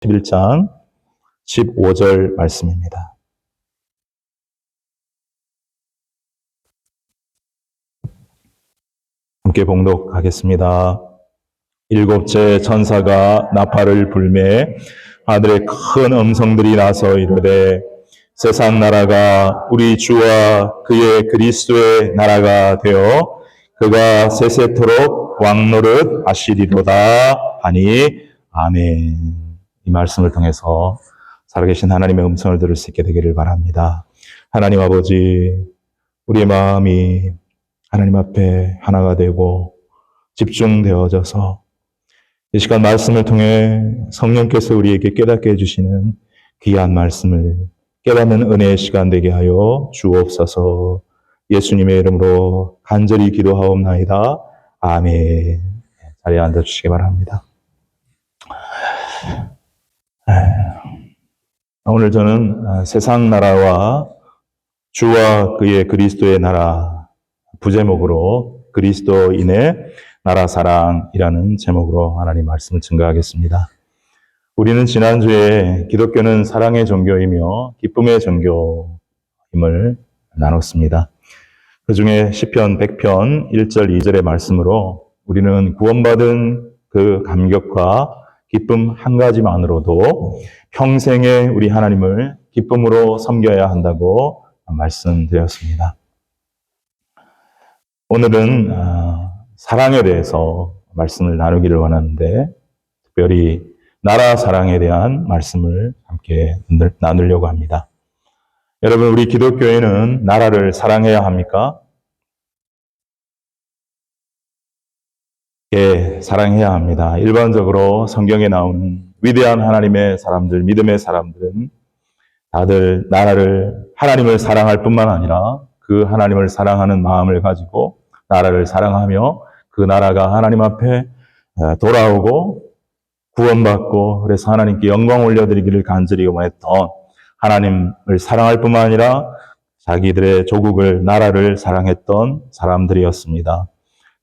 11장 15절 말씀입니다. 함께 봉독하겠습니다. 일곱째 천사가 나팔을 불매 하늘에 큰 음성들이 나서 이르되 세상 나라가 우리 주와 그의 그리스도의 나라가 되어 그가 세세토록 왕노릇 하시리로다 하니 아멘. 이 말씀을 통해서 살아계신 하나님의 음성을 들을 수 있게 되기를 바랍니다. 하나님 아버지, 우리의 마음이 하나님 앞에 하나가 되고 집중되어져서 이 시간 말씀을 통해 성령께서 우리에게 깨닫게 해주시는 귀한 말씀을 깨닫는 은혜의 시간 되게 하여 주옵소서. 예수님의 이름으로 간절히 기도하옵나이다. 아멘. 자리에 앉아주시기 바랍니다. 오늘 저는 세상 나라와 주와 그의 그리스도의 나라 부제목으로 그리스도인의 나라 사랑이라는 제목으로 하나님 말씀을 증거하겠습니다. 우리는 지난주에 기독교는 사랑의 종교이며 기쁨의 종교임을 나눴습니다. 그 중에 시편 100편 1절 2절의 말씀으로 우리는 구원받은 그 감격과 기쁨 한 가지만으로도 평생에 우리 하나님을 기쁨으로 섬겨야 한다고 말씀드렸습니다. 오늘은 사랑에 대해서 말씀을 나누기를 원하는데 특별히 나라 사랑에 대한 말씀을 함께 나누려고 합니다. 여러분, 우리 기독교회는 나라를 사랑해야 합니까? 예, 사랑해야 합니다. 일반적으로 성경에 나오는 위대한 하나님의 사람들, 믿음의 사람들은 다들 나라를, 하나님을 사랑할 뿐만 아니라 그 하나님을 사랑하는 마음을 가지고 나라를 사랑하며 그 나라가 하나님 앞에 돌아오고 구원받고 그래서 하나님께 영광 올려드리기를 간절히 원했던 하나님을 사랑할 뿐만 아니라 자기들의 조국을, 나라를 사랑했던 사람들이었습니다.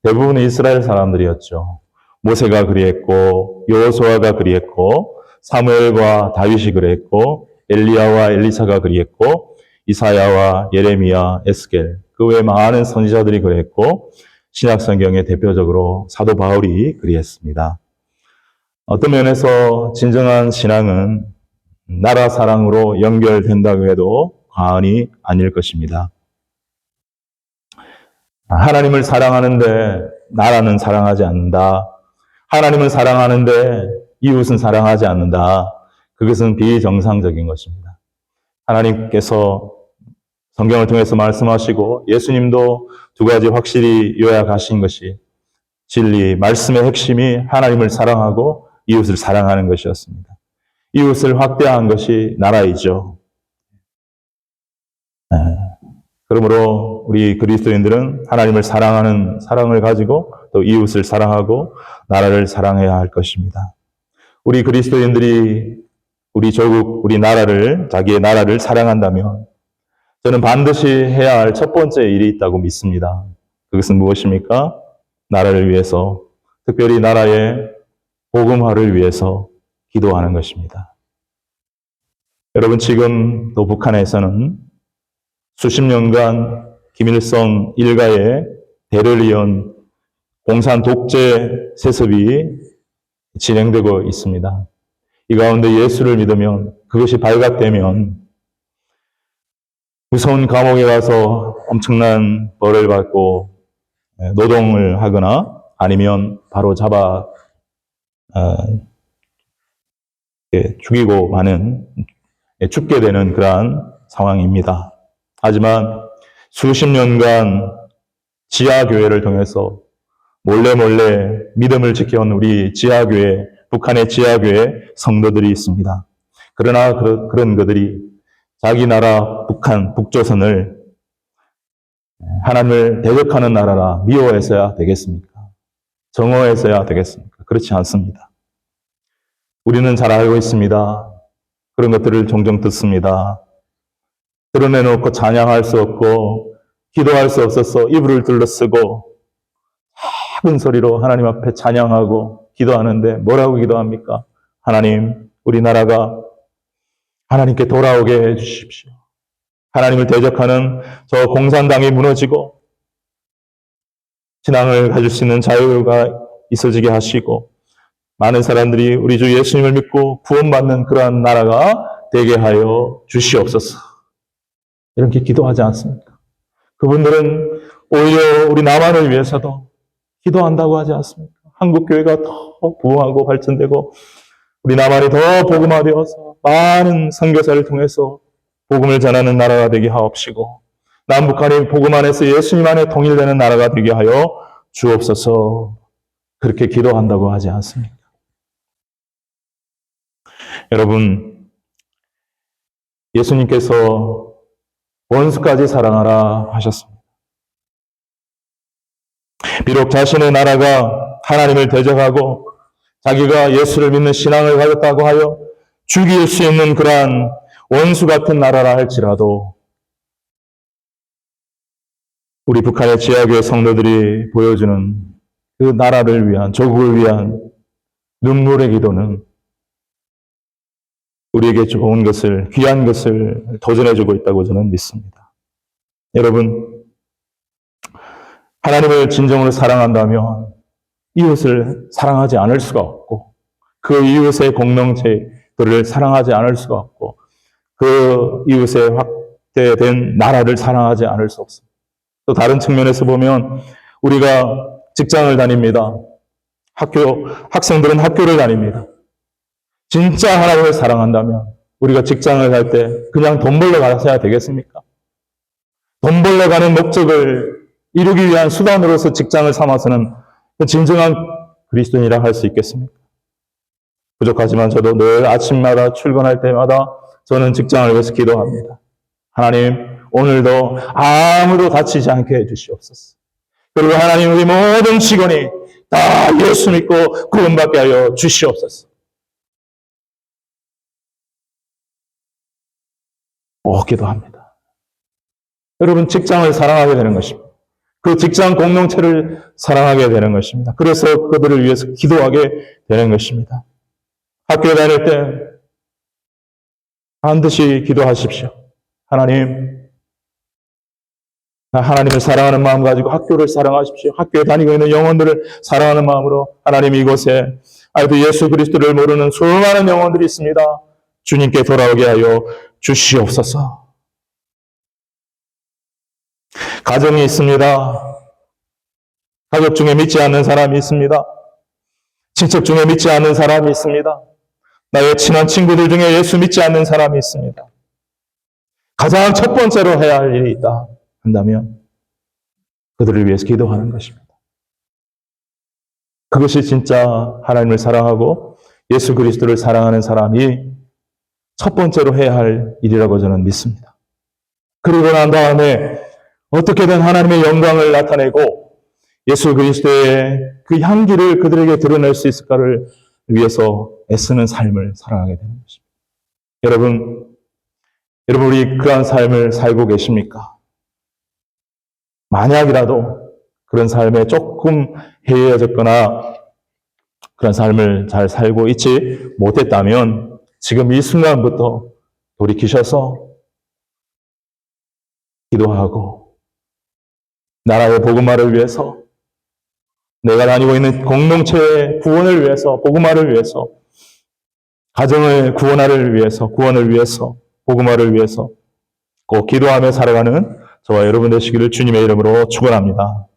대부분 이스라엘 사람들이었죠. 모세가 그리했고 여호수아가 그리했고 사무엘과 다윗이 그리했고 엘리야와 엘리사가 그리했고 이사야와 예레미야, 에스겔 그 외 많은 선지자들이 그리했고 신약성경에 대표적으로 사도 바울이 그리했습니다. 어떤 면에서 진정한 신앙은 나라 사랑으로 연결된다고 해도 과언이 아닐 것입니다. 하나님을 사랑하는데 나라는 사랑하지 않는다. 하나님은 사랑하는데 이웃은 사랑하지 않는다. 그것은 비정상적인 것입니다. 하나님께서 성경을 통해서 말씀하시고 예수님도 두 가지 확실히 요약하신 것이 진리, 말씀의 핵심이 하나님을 사랑하고 이웃을 사랑하는 것이었습니다. 이웃을 확대한 것이 나라이죠. 그러므로 우리 그리스도인들은 하나님을 사랑하는 사랑을 가지고 또 이웃을 사랑하고 나라를 사랑해야 할 것입니다. 우리 그리스도인들이 우리 조국, 우리 나라를, 자기의 나라를 사랑한다면 저는 반드시 해야 할 첫 번째 일이 있다고 믿습니다. 그것은 무엇입니까? 나라를 위해서, 특별히 나라의 복음화를 위해서 기도하는 것입니다. 여러분, 지금 또 북한에서는 수십 년간 김일성 일가의 대를 이은 공산 독재 세습이 진행되고 있습니다. 이 가운데 예수를 믿으면, 그것이 발각되면 무서운 감옥에 가서 엄청난 벌을 받고 노동을 하거나 아니면 바로 잡아 죽이고 마는, 죽게 되는 그러한 상황입니다. 하지만 수십 년간 지하교회를 통해서 몰래 믿음을 지켜온 우리 지하교회, 북한의 지하교회 성도들이 있습니다. 그러나 그런 그들이 자기 나라 북한, 북조선을 하나님을 대적하는 나라라 미워해서야 되겠습니까? 정오해서야 되겠습니까? 그렇지 않습니다. 우리는 잘 알고 있습니다. 그런 것들을 종종 듣습니다. 드러내놓고 찬양할 수 없고 기도할 수 없어서 이불을 둘러쓰고 작은 소리로 하나님 앞에 찬양하고 기도하는데 뭐라고 기도합니까? 하나님, 우리 나라가 하나님께 돌아오게 해주십시오. 하나님을 대적하는 저 공산당이 무너지고 신앙을 가질 수 있는 자유가 있어지게 하시고 많은 사람들이 우리 주 예수님을 믿고 구원받는 그러한 나라가 되게 하여 주시옵소서. 이렇게 기도하지 않습니까? 그분들은 오히려 우리 남한을 위해서도 기도한다고 하지 않습니까? 한국교회가 더 부흥하고 발전되고 우리 남한이 더 복음화되어서 많은 선교사를 통해서 복음을 전하는 나라가 되게 하옵시고 남북한이 복음 안에서 예수님 안에 통일되는 나라가 되게 하여 주옵소서. 그렇게 기도한다고 하지 않습니까? 여러분, 예수님께서 원수까지 사랑하라 하셨습니다. 비록 자신의 나라가 하나님을 대적하고 자기가 예수를 믿는 신앙을 가졌다고 하여 죽일 수 있는 그러한 원수 같은 나라라 할지라도 우리 북한의 지하교회 성도들이 보여주는 그 나라를 위한, 조국을 위한 눈물의 기도는 우리에게 좋은 것을, 귀한 것을 도전해주고 있다고 저는 믿습니다. 여러분, 하나님을 진정으로 사랑한다면 이웃을 사랑하지 않을 수가 없고 그 이웃의 공동체들을 사랑하지 않을 수가 없고 그 이웃의 확대된 나라를 사랑하지 않을 수 없습니다. 또 다른 측면에서 보면 우리가 직장을 다닙니다. 학생들은 학교를 다닙니다. 진짜 하나님을 사랑한다면 우리가 직장을 갈 때 그냥 돈 벌러 가셔야 되겠습니까? 돈 벌러 가는 목적을 이루기 위한 수단으로서 직장을 삼아서는 진정한 그리스도인이라 할 수 있겠습니까? 부족하지만 저도 늘 아침마다 출근할 때마다 저는 직장을 위해서 기도합니다. 하나님, 오늘도 아무도 다치지 않게 해주시옵소서. 그리고 하나님, 우리 모든 직원이 다 예수 믿고 구원받게 하여 주시옵소서. 기도합니다. 여러분, 직장을 사랑하게 되는 것입니다. 그 직장 공동체를 사랑하게 되는 것입니다. 그래서 그들을 위해서 기도하게 되는 것입니다. 학교에 다닐 때 반드시 기도하십시오. 하나님, 하나님을 사랑하는 마음 가지고 학교를 사랑하십시오. 학교에 다니고 있는 영혼들을 사랑하는 마음으로 하나님 이곳에 아직도 예수 그리스도를 모르는 수많은 영혼들이 있습니다. 주님께 돌아오게 하여 주시옵소서. 가정이 있습니다. 가족 중에 믿지 않는 사람이 있습니다. 친척 중에 믿지 않는 사람이 있습니다. 나의 친한 친구들 중에 예수 믿지 않는 사람이 있습니다. 가장 첫 번째로 해야 할 일이 있다 한다면 그들을 위해서 기도하는 것입니다. 그것이 진짜 하나님을 사랑하고 예수 그리스도를 사랑하는 사람이 첫 번째로 해야 할 일이라고 저는 믿습니다. 그러고 난 다음에 어떻게든 하나님의 영광을 나타내고 예수 그리스도의 그 향기를 그들에게 드러낼 수 있을까를 위해서 애쓰는 삶을 살아가게 되는 것입니다. 여러분 우리 그러한 삶을 살고 계십니까? 만약이라도 그런 삶에 조금 해이해졌거나 그런 삶을 잘 살고 있지 못했다면 지금 이 순간부터 돌이키셔서 기도하고 나라의 복음화를 위해서 내가 다니고 있는 공동체의 구원을 위해서 복음화를 위해서 가정을 구원을 위해서 복음화를 위해서 꼭 기도하며 살아가는 저와 여러분 되시기를 주님의 이름으로 축원합니다.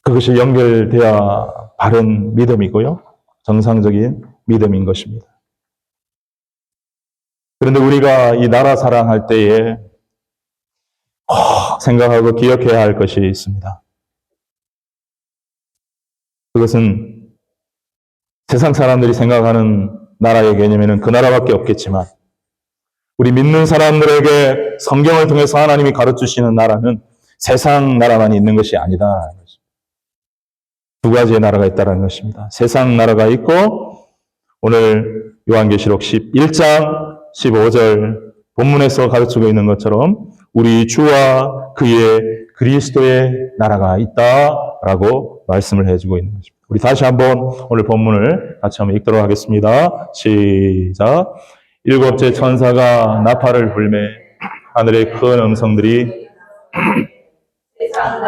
그것이 연결되어야 바른 믿음이고요. 정상적인 믿음인 것입니다. 그런데 우리가 이 나라 사랑할 때에 꼭 생각하고 기억해야 할 것이 있습니다. 그것은 세상 사람들이 생각하는 나라의 개념에는 그 나라밖에 없겠지만 우리 믿는 사람들에게 성경을 통해서 하나님이 가르치시는 나라는 세상 나라만 있는 것이 아니다라는 것입니다. 두 가지의 나라가 있다는 것입니다. 세상 나라가 있고 오늘 요한계시록 11장 15절 본문에서 가르치고 있는 것처럼 우리 주와 그의 그리스도의 나라가 있다라고 말씀을 해주고 있는 것입니다. 우리 다시 한번 오늘 본문을 같이 한번 읽도록 하겠습니다. 시작. 일곱째 천사가 나팔을 불매 하늘의 큰 음성들이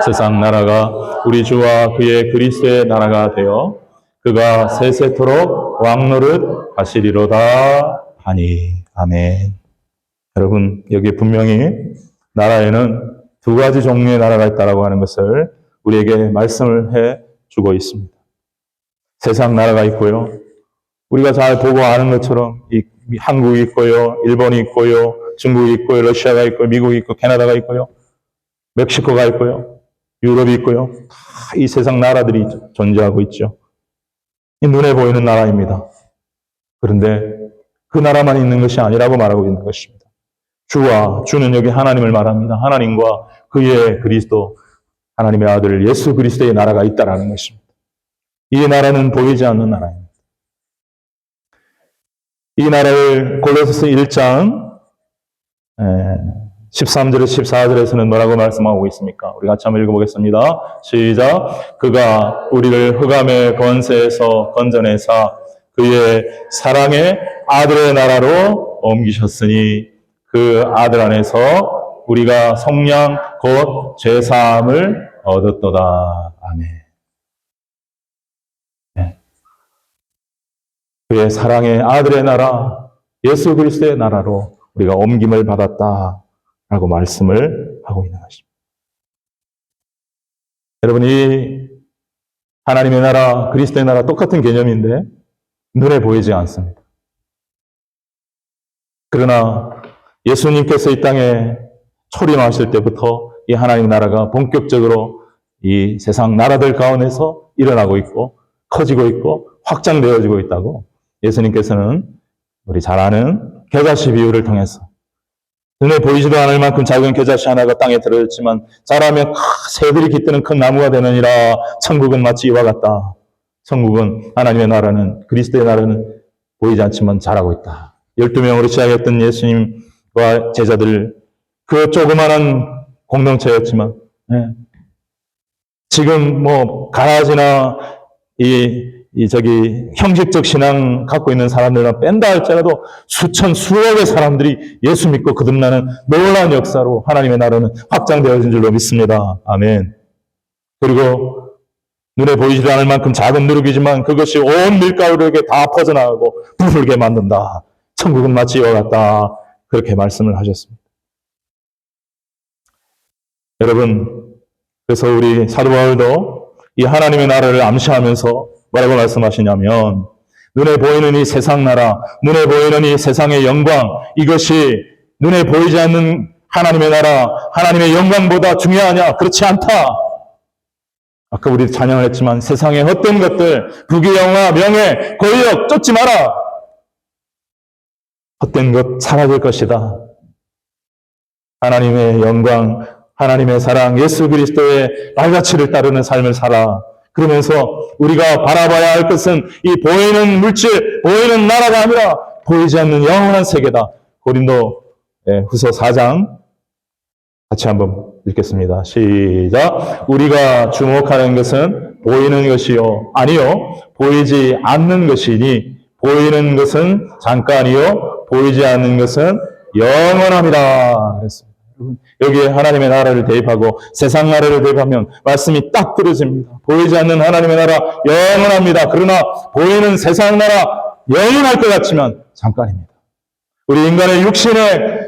세상 나라가 우리 주와 그의 그리스도의 나라가 되어 그가 세세토록 왕노릇 하시리로다 하니. 아멘. 여러분, 여기 분명히 나라에는 두 가지 종류의 나라가 있다라고 하는 것을 우리에게 말씀을 해 주고 있습니다. 세상 나라가 있고요. 우리가 잘 보고 아는 것처럼 한국이 있고요, 일본이 있고요, 중국이 있고요, 러시아가 있고요, 미국이 있고, 캐나다가 있고요, 멕시코가 있고요, 유럽이 있고요. 다 이 세상 나라들이 존재하고 있죠. 이 눈에 보이는 나라입니다. 그런데 그 나라만 있는 것이 아니라고 말하고 있는 것입니다. 주는 여기 하나님을 말합니다. 하나님과 그의 그리스도, 하나님의 아들 예수 그리스도의 나라가 있다라는 것입니다. 이 나라는 보이지 않는 나라입니다. 이 나라를 골로새서 1장 13절에서 14절에서는 뭐라고 말씀하고 있습니까? 우리 같이 한번 읽어보겠습니다. 시작. 그가 우리를 흑암의 권세에서 건져내사 그의 사랑의 아들의 나라로 옮기셨으니 그 아들 안에서 우리가 성령 곧 죄사함을 얻었도다. 아멘. 네. 그의 사랑의 아들의 나라, 예수 그리스도의 나라로 우리가 옮김을 받았다라고 말씀을 하고 있는 것입니다. 여러분, 이 하나님의 나라, 그리스도의 나라 똑같은 개념인데 눈에 보이지 않습니다. 그러나 예수님께서 이 땅에 초림하실 때부터 이 하나님의 나라가 본격적으로 이 세상 나라들 가운데서 일어나고 있고 커지고 있고 확장되어지고 있다고 예수님께서는 우리 잘 아는 겨자씨 비유를 통해서 눈에 보이지도 않을 만큼 작은 겨자씨 하나가 땅에 들어졌지만 자라면 새들이 깃드는 큰 나무가 되느니라. 천국은 마치 이와 같다. 천국은 하나님의 나라는 그리스도의 나라는 보이지 않지만 자라고 있다. 12명으로 시작했던 예수님과 제자들 그 조그마한 공동체였지만 지금 뭐 가라지나 형식적 신앙 갖고 있는 사람들만 뺀다 할지라도 수억의 사람들이 예수 믿고 거듭나는 놀라운 역사로 하나님의 나라는 확장되어진 줄로 믿습니다. 아멘. 그리고 눈에 보이지 않을 만큼 작은 누룩이지만 그것이 온 밀가루에게 다 퍼져나가고 부풀게 만든다. 천국은 마치 이와 같다. 그렇게 말씀을 하셨습니다. 여러분, 그래서 우리 사도 바울도 이 하나님의 나라를 암시하면서 뭐라고 말씀하시냐면 눈에 보이는 이 세상 나라, 눈에 보이는 이 세상의 영광, 이것이 눈에 보이지 않는 하나님의 나라, 하나님의 영광보다 중요하냐? 그렇지 않다. 아까 우리 찬양을 했지만 세상의 헛된 것들, 부귀영화, 명예, 권력 쫓지 마라. 헛된 것 사라질 것이다. 하나님의 영광, 하나님의 사랑, 예수 그리스도의 날가치를 따르는 삶을 살아. 그러면서 우리가 바라봐야 할 것은 이 보이는 물질, 보이는 나라가 아니라 보이지 않는 영원한 세계다. 고린도 후서 4장 같이 한번 읽겠습니다. 시작. 우리가 주목하는 것은 보이는 것이요 아니요 보이지 않는 것이니 보이는 것은 잠깐이요 보이지 않는 것은 영원함이라 그랬습니다. 여기에 하나님의 나라를 대입하고 세상 나라를 대입하면 말씀이 딱 떨어집니다. 보이지 않는 하나님의 나라 영원합니다. 그러나 보이는 세상 나라 영원할 것 같지만 잠깐입니다. 우리 인간의 육신의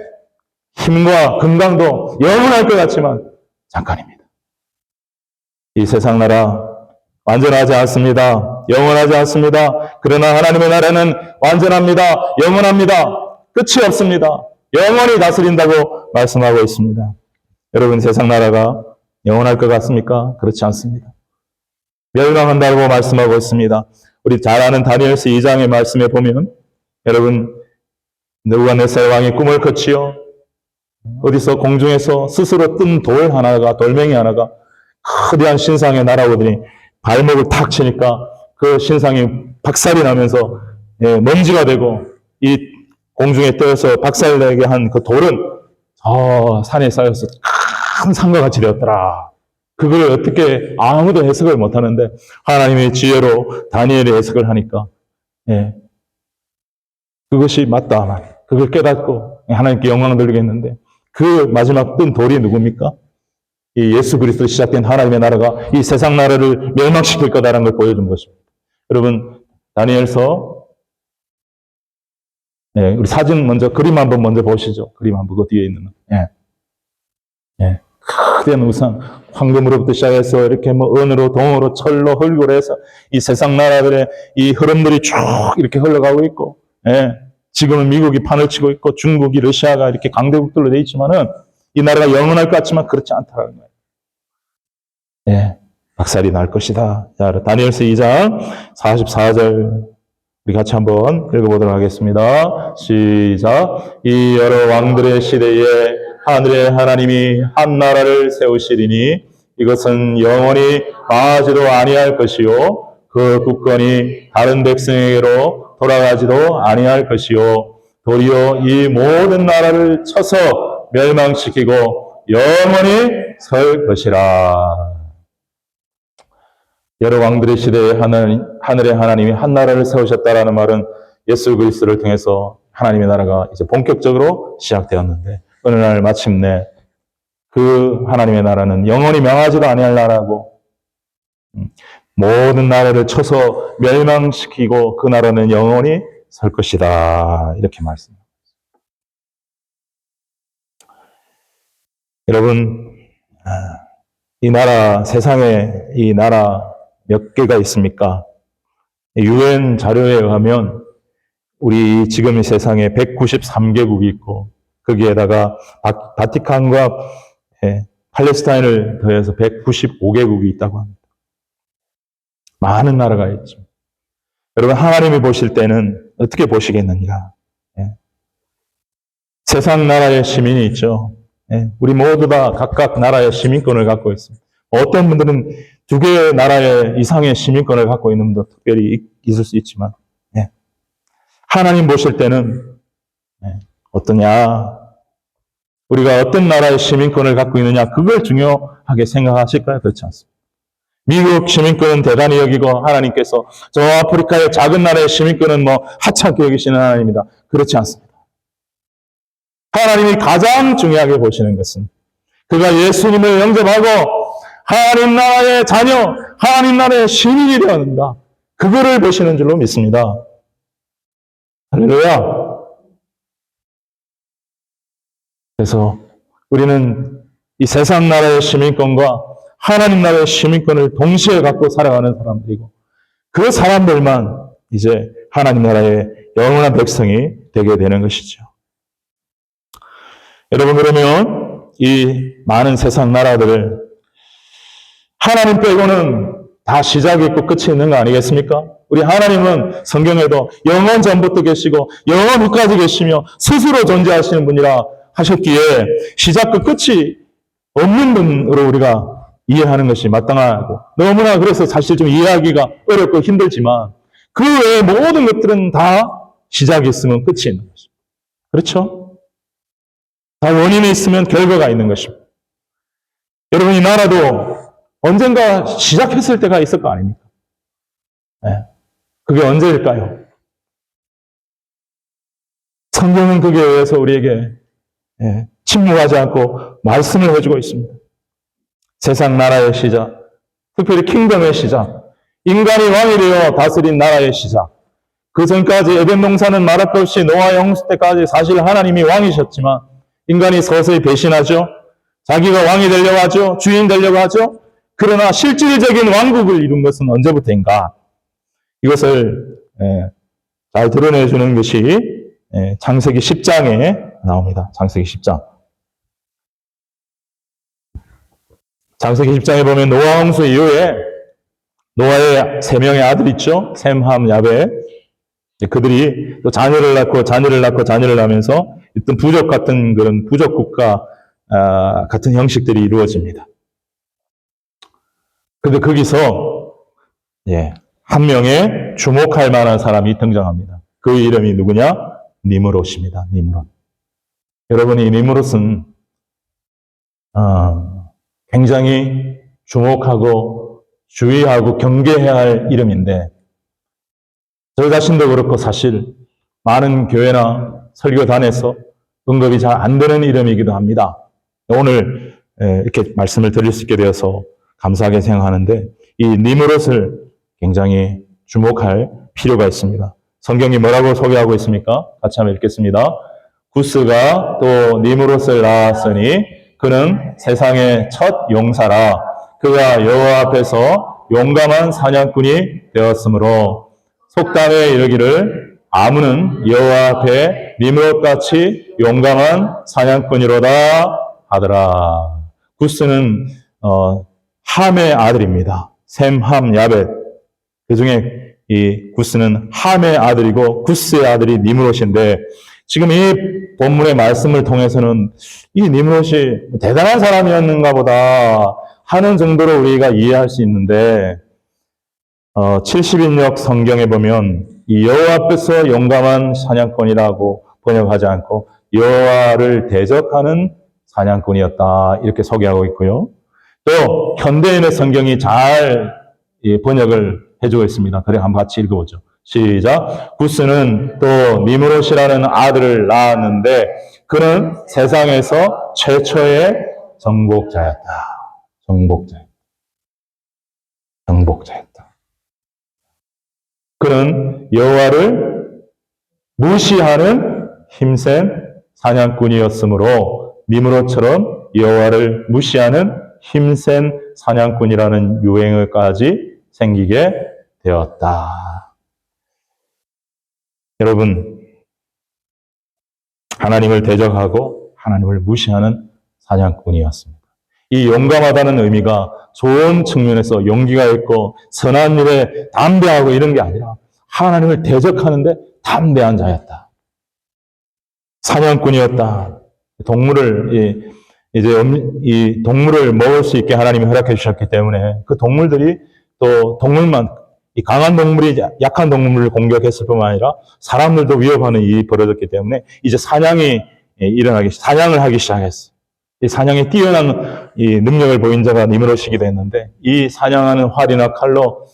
힘과 건강도 영원할 것 같지만 잠깐입니다. 이 세상 나라 완전하지 않습니다. 영원하지 않습니다. 그러나 하나님의 나라는 완전합니다. 영원합니다. 끝이 없습니다. 영원히 다스린다고 말씀하고 있습니다. 여러분, 세상 나라가 영원할 것 같습니까? 그렇지 않습니다. 멸망한다고 말씀하고 있습니다. 우리 잘 아는 다니엘서 2장의 말씀에 보면 여러분, 느부갓네살 왕이 꿈을 꿨지요. 어디서 공중에서 스스로 뜬 돌멩이 하나가 거대한 신상에 날아오더니 발목을 탁 치니까 그 신상이 박살이 나면서 먼지가 되고 이 공중에 떠서 박살나게 한 그 돌은 저 산에 쌓여서 큰 산과 같이 되었더라. 그걸 어떻게 아무도 해석을 못하는데 하나님의 지혜로 다니엘이 해석을 하니까 예, 그것이 맞다. 그걸 깨닫고 하나님께 영광을 돌리겠는데 그 마지막 뜬 돌이 누굽니까? 이 예수 그리스도 시작된 하나님의 나라가 이 세상 나라를 멸망시킬 거다라는 걸 보여준 것입니다. 여러분 다니엘서 예, 우리 사진 먼저 그림 한번 먼저 보시죠. 그림 한번 그 뒤에 있는 예. 예. 크된 우상, 황금으로부터 시작해서 이렇게 뭐 은으로, 동으로, 철로, 흙으로 해서 이 세상 나라들의 이 흐름들이 쭉 이렇게 흘러가고 있고, 예. 지금은 미국이 판을 치고 있고, 중국이, 러시아가 이렇게 강대국들로 돼 있지만은 이 나라가 영원할 것 같지만 그렇지 않다는 거예요. 예. 박살이 날 것이다. 자, 다니엘서 2장 44절. 우리 같이 한번 읽어보도록 하겠습니다. 시작. 이 여러 왕들의 시대에 하늘의 하나님이 한 나라를 세우시리니 이것은 영원히 망하지도 아니할 것이요 그 국권이 다른 백성에게로 돌아가지도 아니할 것이요 도리어 이 모든 나라를 쳐서 멸망시키고 영원히 설 것이라. 여러 왕들의 시대에 하늘의 하나님이 한 나라를 세우셨다라는 말은 예수 그리스도를 통해서 하나님의 나라가 이제 본격적으로 시작되었는데 어느 날 마침내 그 하나님의 나라는 영원히 명하지도 아니할 나라고 모든 나라를 쳐서 멸망시키고 그 나라는 영원히 설 것이다. 이렇게 말씀합니다. 여러분, 이 나라, 세상에 이 나라 몇 개가 있습니까? UN 자료에 의하면 우리 지금 세상에 193개국이 있고 거기에다가 바티칸과 팔레스타인을 더해서 195개국이 있다고 합니다. 많은 나라가 있죠. 여러분 하나님이 보실 때는 어떻게 보시겠느냐? 세상 나라의 시민이 있죠. 우리 모두 다 각각 나라의 시민권을 갖고 있습니다. 어떤 분들은 두 개의 나라의 이상의 시민권을 갖고 있는 분도 특별히 있을 수 있지만 하나님 보실 때는 어떠냐? 우리가 어떤 나라의 시민권을 갖고 있느냐 그걸 중요하게 생각하실까요? 그렇지 않습니다. 미국 시민권은 대단히 여기고 하나님께서 저 아프리카의 작은 나라의 시민권은 뭐 하찮게 여기시는 하나님입니다. 그렇지 않습니다. 하나님이 가장 중요하게 보시는 것은 그가 예수님을 영접하고 하나님 나라의 자녀, 하나님 나라의 시민이 되었는가 그거를 보시는 줄로 믿습니다. 할렐루야. 그래서 우리는 이 세상 나라의 시민권과 하나님 나라의 시민권을 동시에 갖고 살아가는 사람들이고 그 사람들만 이제 하나님 나라의 영원한 백성이 되게 되는 것이죠. 여러분 그러면 이 많은 세상 나라들을 하나님 빼고는 다 시작이 있고 끝이 있는 거 아니겠습니까? 우리 하나님은 성경에도 영원 전부터 계시고 영원 후까지 계시며 스스로 존재하시는 분이라 하셨기에 시작과 끝이 없는 분으로 우리가 이해하는 것이 마땅하고 너무나 그래서 사실 좀 이해하기가 어렵고 힘들지만 그 외의 모든 것들은 다 시작이 있으면 끝이 있는 것입니다. 그렇죠? 다 원인이 있으면 결과가 있는 것입니다. 여러분 이 나라도 언젠가 시작했을 때가 있을 거 아닙니까? 그게 언제일까요? 성경은 거기에 의해서 우리에게 침묵하지 않고 말씀을 해주고 있습니다. 세상 나라의 시작, 특별히 킹덤의 시작, 인간이 왕이 되어 다스린 나라의 시작. 그 전까지 에덴 동산은 말할 것 없이 노아의 홍수 때까지 사실 하나님이 왕이셨지만 인간이 서서히 배신하죠. 자기가 왕이 되려고 하죠. 주인 되려고 하죠. 그러나 실질적인 왕국을 이룬 것은 언제부터인가? 이것을 잘 드러내주는 것이 창세기 10장에 나옵니다. 창세기 10장. 창세기 10장에 보면 노아 홍수 이후에 노아의 3명의 아들 있죠. 셈, 함, 야벳. 그들이 또 자녀를 낳고 자녀를 낳고 자녀를 낳으면서 어떤 부족 같은 그런 부족 국가 같은 형식들이 이루어집니다. 그런데 거기서 한 명의 주목할 만한 사람이 등장합니다. 그 이름이 누구냐? 니므롯입니다. 니므롯. 여러분 이 니므롯은 굉장히 주목하고 주의하고 경계해야 할 이름인데 저 자신도 그렇고 사실 많은 교회나 설교단에서 언급이 잘 안 되는 이름이기도 합니다. 오늘 이렇게 말씀을 드릴 수 있게 되어서 감사하게 생각하는데 이 니므롯을 굉장히 주목할 필요가 있습니다. 성경이 뭐라고 소개하고 있습니까? 같이 한번 읽겠습니다. 구스가 또 니므롯을 낳았으니 그는 세상의 첫 용사라. 그가 여호와 앞에서 용감한 사냥꾼이 되었으므로 속담에 이르기를 아문은 여호와 앞에 니므롯같이 용감한 사냥꾼이로다 하더라. 구스는 함의 아들입니다. 셈, 함, 야벳. 그 중에 이 구스는 함의 아들이고 구스의 아들이 니므롯인데 지금 이 본문의 말씀을 통해서는 이 니므롯이 대단한 사람이었는가 보다 하는 정도로 우리가 이해할 수 있는데 70인역 성경에 보면 이 여호와 앞에서 용감한 사냥꾼이라고 번역하지 않고 여호와를 대적하는 사냥꾼이었다 이렇게 소개하고 있고요. 또 현대인의 성경이 잘 번역을 해주고 있습니다. 그래 한번 같이 읽어보죠. 시작. 구스는 또 니므롯이라는 아들을 낳았는데 그는 세상에서 최초의 정복자였다. 정복자였다. 그는 여호와를 무시하는 힘센 사냥꾼이었으므로 니므롯처럼 여호와를 무시하는 힘센 사냥꾼이라는 유행어까지 생기게 되었다. 여러분, 하나님을 대적하고 하나님을 무시하는 사냥꾼이었습니다. 이 용감하다는 의미가 좋은 측면에서 용기가 있고 선한 일에 담대하고 이런 게 아니라 하나님을 대적하는데 담대한 자였다. 사냥꾼이었다. 동물을 이 동물을 먹을 수 있게 하나님이 허락해 주셨기 때문에 그 동물들이 또 동물만 이 강한 동물이 약한 동물을 공격했을 뿐만 아니라 사람들도 위협하는 일이 벌어졌기 때문에 이제 사냥을 하기 시작했어. 이 사냥에 뛰어난 이 능력을 보인 자가 니므롯이게 됐는데 이 사냥하는 활이나 칼로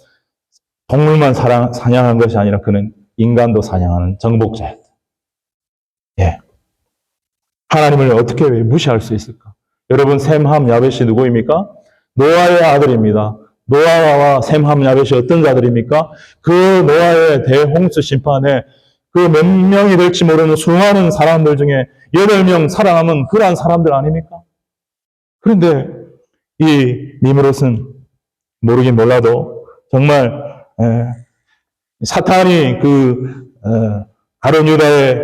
동물만 사냥한 것이 아니라 그는 인간도 사냥하는 정복자였다. 예. 하나님을 어떻게 무시할 수 있을까? 여러분, 셈, 함, 야벳이 누구입니까? 노아의 아들입니다. 노아와 셈, 함, 야벳이 어떤 자들입니까? 그 노아의 대홍수 심판에 그 몇 명이 될지 모르는 수많은 사람들 중에 8명 살아남은 그러한 사람들 아닙니까? 그런데 이 니므롯은 모르긴 몰라도 정말 사탄이 가룟 유다의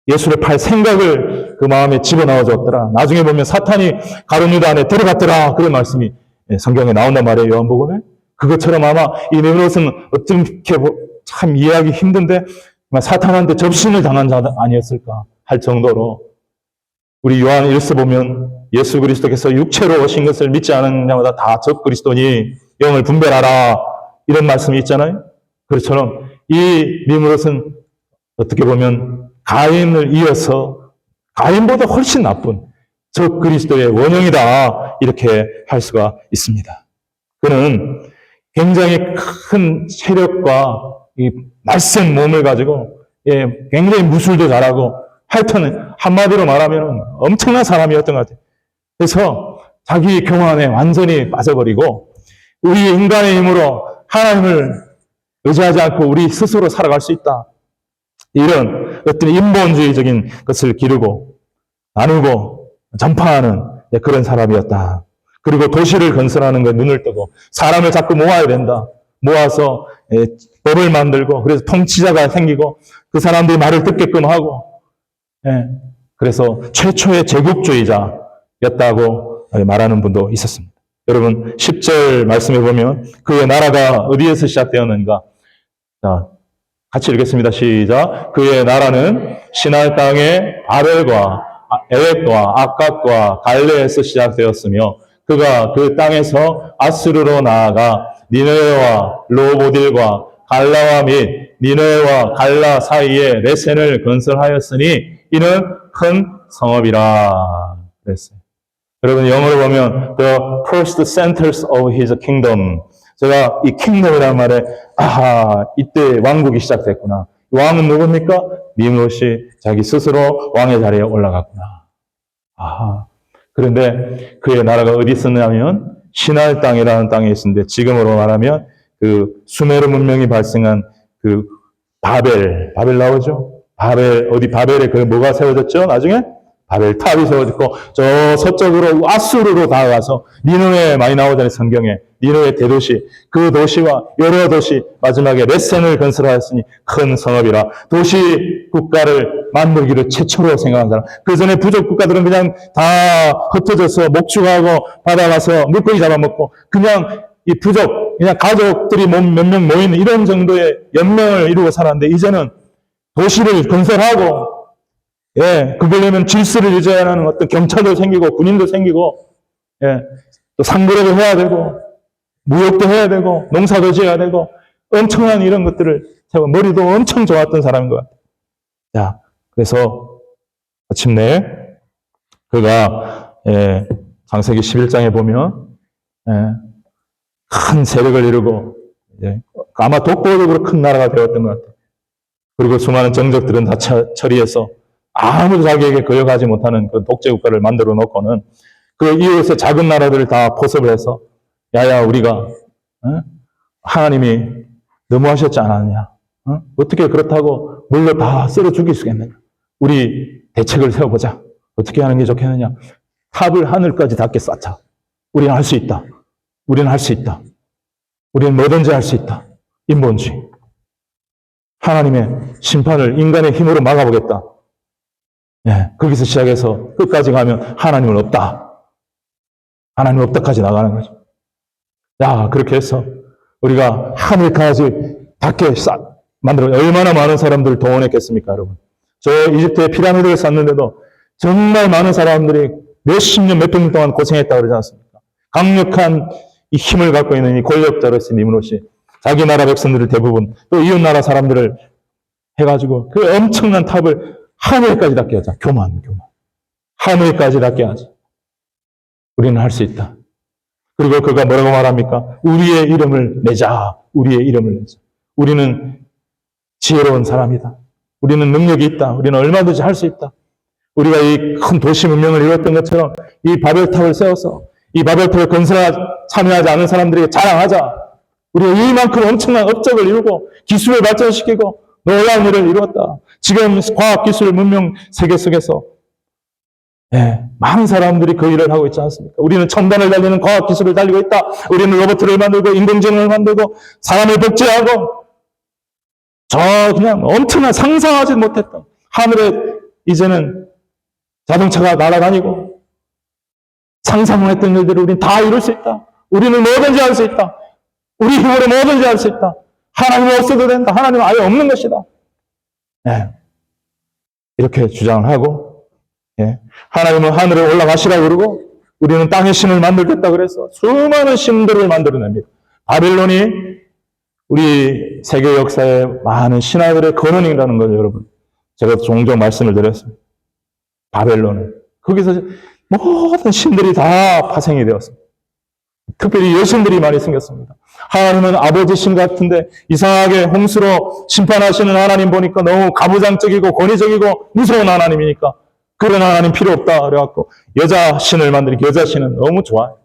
예수를 팔 생각을 그 마음에 집어넣어 줬더라. 나중에 보면 사탄이 가룟 유다 안에 들어갔더라. 그런 말씀이 성경에 나온단 말이에요. 요한복음에. 그것처럼 아마 이 니므롯은 어떻게 참 이해하기 힘든데 사탄한테 접신을 당한 자 아니었을까 할 정도로 우리 요한 1서 보면 예수 그리스도께서 육체로 오신 것을 믿지 않은 자마다 다 적그리스도니 영을 분별하라 이런 말씀이 있잖아요. 그것처럼 이 니므롯은 어떻게 보면 가인을 이어서 가인보다 훨씬 나쁜 적그리스도의 원형이다 이렇게 할 수가 있습니다. 그는 굉장히 큰 체력과 이 날쌘 몸을 가지고 굉장히 무술도 잘하고 하여튼 한마디로 말하면 엄청난 사람이었던 것 같아요. 그래서 자기 교만에 완전히 빠져버리고 우리 인간의 힘으로 하나님을 의지하지 않고 우리 스스로 살아갈 수 있다. 이런 어떤 인본주의적인 것을 기르고 나누고 전파하는 그런 사람이었다. 그리고 도시를 건설하는 것에 눈을 뜨고 사람을 자꾸 모아야 된다. 모아서 법을 만들고 그래서 통치자가 생기고 그 사람들이 말을 듣게끔 하고 그래서 최초의 제국주의자였다고 말하는 분도 있었습니다. 여러분 10절 말씀해 보면 그의 나라가 어디에서 시작되었는가? 자, 같이 읽겠습니다. 시작. 그의 나라는 시날 땅의 바벨과 에렉과 아깝과 갈레에서 시작되었으며 그가 그 땅에서 아스르로 나아가 니느웨와 로보딜과 갈라와 및 니느웨와 갈라 사이에 레센을 건설하였으니 이는 큰 성읍이라 그랬어요. 여러분 영어로 보면 the first centers of his kingdom. 제가 이 kingdom이라는 말에 이때 왕국이 시작됐구나. 왕은 누굽니까? 니므롯이 자기 스스로 왕의 자리에 올라갔구나. 그런데 그의 나라가 어디 있었냐면 시날 땅이라는 땅에 있었는데 지금으로 말하면 그 수메르 문명이 발생한 그 바벨 나오죠? 바벨에 그 뭐가 세워졌죠? 나중에? 바벨 탑이 세워졌고, 저 서쪽으로 아수르로 다가가서, 니느웨 많이 나오잖아요, 성경에. 니느웨 대도시, 그 도시와 여러 도시, 마지막에 레센을 건설하였으니 큰 성읍이라. 도시 국가를 만들기를 최초로 생각한 사람. 그 전에 부족 국가들은 그냥 다 흩어져서 목축하고 바다가서 물고기 잡아먹고, 그냥 이 부족, 그냥 가족들이 몇 명 모이는 이런 정도의 연맹을 이루고 살았는데, 이제는 도시를 건설하고, 그러려면 질서를 유지해야 하는 어떤 경찰도 생기고, 군인도 생기고, 또 상거래도 해야 되고, 무역도 해야 되고, 농사도 지어야 되고, 엄청난 이런 것들을 세우고, 머리도 엄청 좋았던 사람인 것 같아요. 자, 그래서, 마침내, 그가, 창세기 11장에 보면, 큰 세력을 이루고, 아마 독보적으로 큰 나라가 되었던 것 같아요. 그리고 수많은 정적들은 다 처리해서, 아무도 자기에게 거역하지 못하는 그 독재 국가를 만들어 놓고는 그 이웃의 작은 나라들을 다 포섭을 해서 우리가 하나님이 너무하셨지 않았냐? 어떻게 그렇다고 물로 다 썰어 죽일 수 있겠느냐? 우리 대책을 세워보자. 어떻게 하는 게 좋겠느냐? 탑을 하늘까지 닿게 쌓자. 우리는 할 수 있다. 우리는 할 수 있다. 우리는 뭐든지 할 수 있다. 인본주의. 하나님의 심판을 인간의 힘으로 막아보겠다. 거기서 시작해서 끝까지 가면 하나님은 없다. 하나님 없다까지 나가는 거죠. 그렇게 해서 우리가 하늘까지 닿게 만들어 얼마나 많은 사람들을 동원했겠습니까, 여러분? 저 이집트에 피라미드를 쌓는데도 정말 많은 사람들이 몇십 년, 몇백 년 동안 고생했다고 그러지 않습니까? 강력한 이 힘을 갖고 있는 이 권력자로서 니므롯이 자기 나라 백성들을 대부분 또 이웃 나라 사람들을 해가지고 그 엄청난 탑을 하늘까지 닿게 하자. 교만. 하늘까지 닿게 하자. 우리는 할 수 있다. 그리고 그가 뭐라고 말합니까? 우리의 이름을 내자. 우리의 이름을 내자. 우리는 지혜로운 사람이다. 우리는 능력이 있다. 우리는 얼마든지 할 수 있다. 우리가 이 큰 도시 문명을 이뤘던 것처럼 이 바벨탑을 세워서 이 바벨탑을 건설에 참여하지 않은 사람들에게 자랑하자. 우리가 이만큼 엄청난 업적을 이루고 기술을 발전시키고 놀라운 일을 이루었다. 지금 과학기술 문명 세계 속에서 많은 사람들이 그 일을 하고 있지 않습니까? 우리는 첨단을 달리는 과학기술을 달리고 있다. 우리는 로봇을 만들고 인공지능을 만들고 사람을 복제하고 그냥 엄청난 상상하지 못했던 하늘에 이제는 자동차가 날아다니고 상상을 했던 일들을 우리는 다 이룰 수 있다. 우리는 뭐든지 할 수 있다. 우리 힘으로 뭐든지 할 수 있다. 하나님이 없어도 된다. 하나님은 아예 없는 것이다. 이렇게 주장을 하고, 하나님은 하늘에 올라가시라고 그러고, 우리는 땅의 신을 만들겠다 그래서 수많은 신들을 만들어냅니다. 바빌론이 우리 세계 역사의 많은 신화들의 근원이라는 거죠, 여러분. 제가 종종 말씀을 드렸습니다. 바벨론은. 거기서 모든 신들이 다 파생이 되었습니다. 특별히 여신들이 많이 생겼습니다. 하나님은 아버지 신 같은데 이상하게 홍수로 심판하시는 하나님 보니까 너무 가부장적이고 권위적이고 무서운 하나님이니까 그런 하나님 필요 없다 그래갖고 여자 신을 만들기. 여자 신은 너무 좋아요.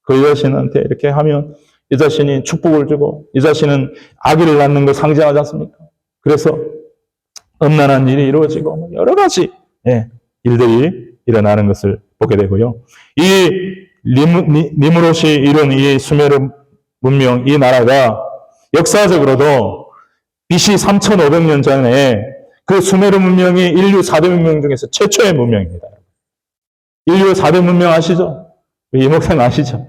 그 여자신한테 이렇게 하면 여자신이 축복을 주고 여자신은 아기를 낳는 걸 상징하지 않습니까? 그래서 음란한 일이 이루어지고 여러 가지 일들이 일어나는 것을 보게 되고요. 이 니므롯이 이룬 이 수메르 문명, 이 나라가 역사적으로도 BC 3,500년 전에 그 수메르 문명이 인류 4대 문명 중에서 최초의 문명입니다. 인류 4대 문명 아시죠? 이 목사님 아시죠?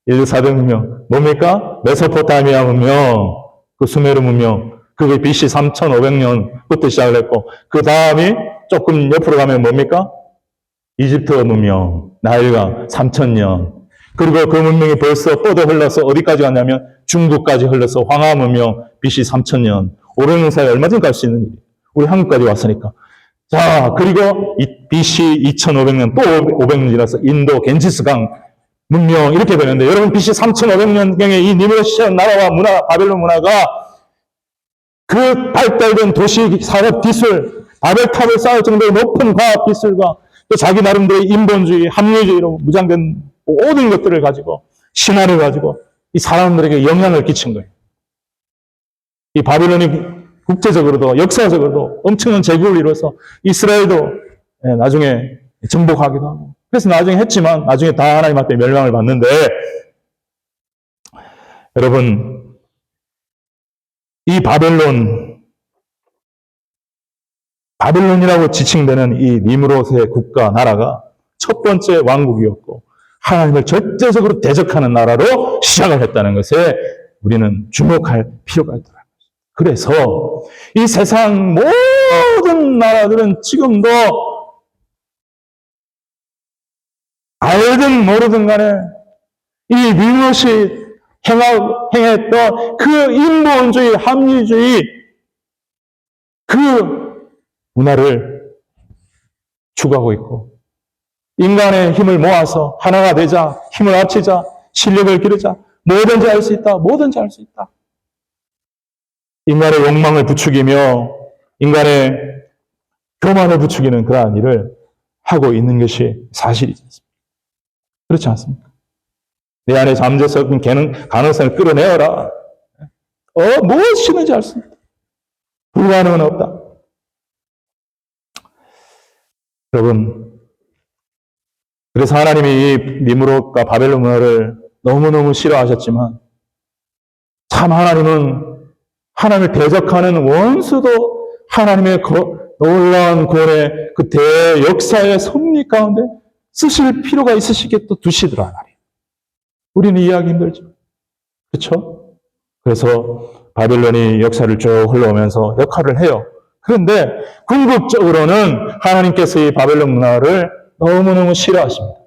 인류 4대 문명. 뭡니까? 메소포타미아 문명, 그 수메르 문명. 그게 BC 3,500년부터 시작을 했고, 그 다음이 조금 옆으로 가면 뭡니까? 이집트 문명, 나일강 3,000년. 그리고 그 문명이 벌써 뻗어 흘러서 어디까지 갔냐면 중국까지 흘러서 황하 문명 BC 3,000년. 오르는 사이 얼마든지 갈 수 있는 일이에요. 우리 한국까지 왔으니까. 자, 그리고 BC 2500년, 또 500년 지나서 인도 겐지스강 문명 이렇게 되는데, 여러분 BC 3500년경에 이 니무롯이라는 나라와 문화, 바벨론 문화가 그 발달된 도시 산업 기술, 바벨탑을 쌓을 정도의 높은 과학 기술과 또 자기 나름대로의 인본주의, 합리주의로 무장된 모든 것들을 가지고, 신화를 가지고 이 사람들에게 영향을 끼친 거예요. 이 바벨론이 국제적으로도 역사적으로도 엄청난 제국을 이루어서 이스라엘도 나중에 정복하기도 하고, 그래서 나중에 했지만 나중에 다 하나님 앞에 멸망을 받는데, 여러분 이 바벨론이라고 지칭되는 이 니므롯의 국가 나라가 첫 번째 왕국이었고 하나님을 절대적으로 대적하는 나라로 시작을 했다는 것에 우리는 주목할 필요가 있더라. 그래서 이 세상 모든 나라들은 지금도 알든 모르든 간에 이 니므롯이 행했던 그 인본주의, 합리주의, 그 문화를 추구하고 있고, 인간의 힘을 모아서 하나가 되자, 힘을 합치자, 실력을 기르자, 뭐든지 할 수 있다, 뭐든지 할 수 있다. 인간의 욕망을 부추기며 인간의 교만을 부추기는 그러한 일을 하고 있는 것이 사실이지 않습니까? 그렇지 않습니까? 내 안에 잠재적인 가능성을 끌어내어라. 무엇이든지 할 수 있다. 불가능은 없다. 여러분, 그래서 하나님이 이 니므롯과 바벨론 문화를 너무너무 싫어하셨지만, 참 하나님은 하나님을 대적하는 원수도 하나님의 놀라운 구원의 그 대역사의 섭리 가운데 쓰실 필요가 있으시게 또 두시더라 말이에요. 우리는 이해하기 힘들죠. 그렇죠? 그래서 바벨론이 역사를 쭉 흘러오면서 역할을 해요. 그런데 궁극적으로는 하나님께서 이 바벨론 문화를 너무너무 싫어하십니다.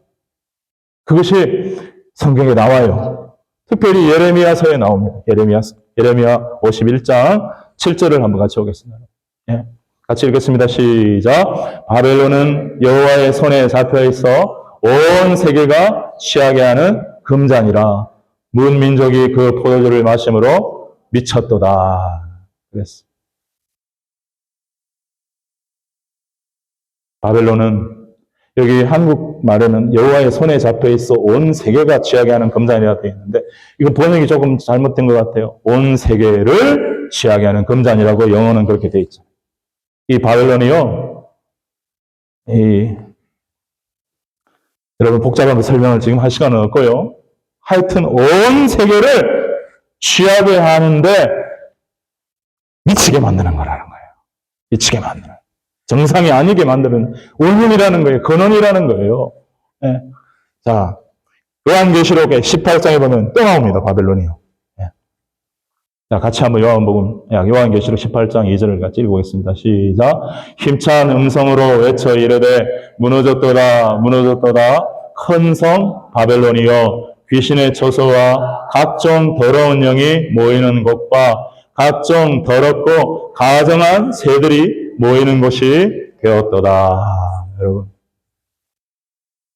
그것이 성경에 나와요. 특별히 예레미야서에 나옵니다. 예레미야 51장 7절을 한번 같이 보겠습니다. 예. 같이 읽겠습니다. 시작. 바벨론은 여호와의 손에 잡혀 있어 온 세계가 취하게 하는 금잔이라. 문 민족이 그 포도주를 마심으로 미쳤도다. 그랬어. 바벨론은 여기 한국 말에는 여호와의 손에 잡혀 있어 온 세계가 취하게 하는 금잔이라 되어 있는데, 이거 번역이 조금 잘못된 것 같아요. 온 세계를 취하게 하는 금잔이라고 영어는 그렇게 되어 있죠. 이 바벨론이요, 여러분 복잡한 설명을 지금 할 시간은 없고요. 하여튼 온 세계를 취하게 하는데 미치게 만드는 거라는 거예요. 미치게 만드는. 정상이 아니게 만드는 원흉이라는 거예요. 근원이라는 거예요. 네. 자, 요한계시록의 18장에 보면 또 나옵니다. 바벨론이요. 네. 자, 같이 한번 요한계시록 18장 2절을 같이 읽어보겠습니다. 시작. 힘찬 음성으로 외쳐 이르되 무너졌도다 무너졌도다 큰 성 바벨론이여, 귀신의 처소와 각종 더러운 영이 모이는 곳과 각종 더럽고 가정한 새들이 모이는 곳이 되었도다. 여러분,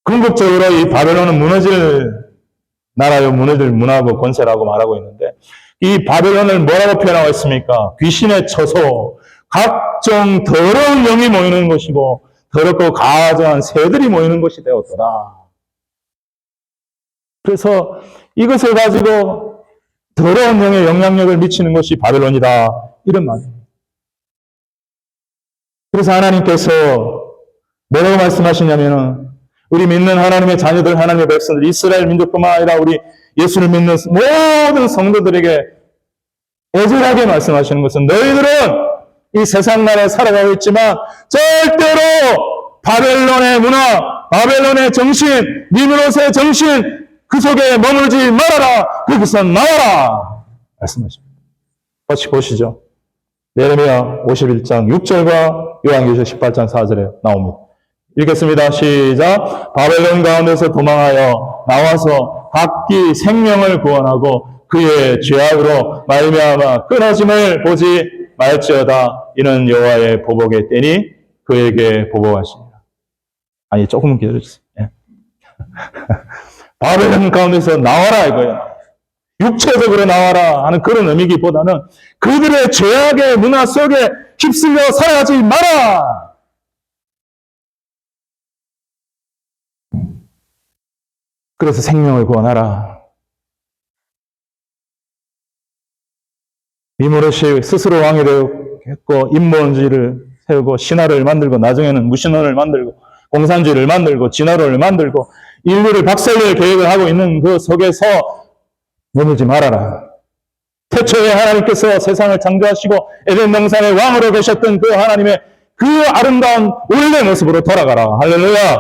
궁극적으로 이 바벨론은 무너질 나라요, 무너질 문화고 권세라고 말하고 있는데, 이 바벨론을 뭐라고 표현하고 있습니까? 귀신의 처소, 각종 더러운 영이 모이는 곳이고 더럽고 가정한 새들이 모이는 곳이 되었도다. 그래서 이것을 가지고 더러운 영의 영향력을 미치는 것이 바벨론이다, 이런 말이에요. 그래서 하나님께서 뭐라고 말씀하시냐면은, 우리 믿는 하나님의 자녀들, 하나님의 백성들, 이스라엘 민족뿐만 아니라 우리 예수를 믿는 모든 성도들에게 애절하게 말씀하시는 것은, 너희들은 이 세상 나라에 살아가고 있지만 절대로 바벨론의 문화, 바벨론의 정신, 니므롯의 정신, 그 속에 머물지 말아라. 거기서 나와라. 말씀하십니다. 같이 보시죠. 예레미야 51장 6절과 요한계시록 18장 4절에 나옵니다. 읽겠습니다. 시작. 바벨론 가운데서 도망하여 나와서 각기 생명을 구원하고 그의 죄악으로 말미암아 끊어짐을 보지 말지어다. 이는 여호와의 보복의 때니 그에게 보고하시니라. 아니, 조금만 기다려주세요. 예. 바벨론 가운데서 나와라 이거예요. 육체적으로 나와라 하는 그런 의미기보다는 그들의 죄악의 문화 속에 휩쓸려 살아가지 마라. 그래서 생명을 구원하라. 니무롯이 스스로 왕이 되었고 인본주의를 세우고 신화를 만들고 나중에는 무신론을 만들고 공산주의를 만들고 진화론을 만들고 인류를 박살낼 계획을 하고 있는 그 속에서 머물지 말아라. 태초에 하나님께서 세상을 창조하시고 에덴 동산의 왕으로 계셨던 그 하나님의 그 아름다운 원래 모습으로 돌아가라. 할렐루야.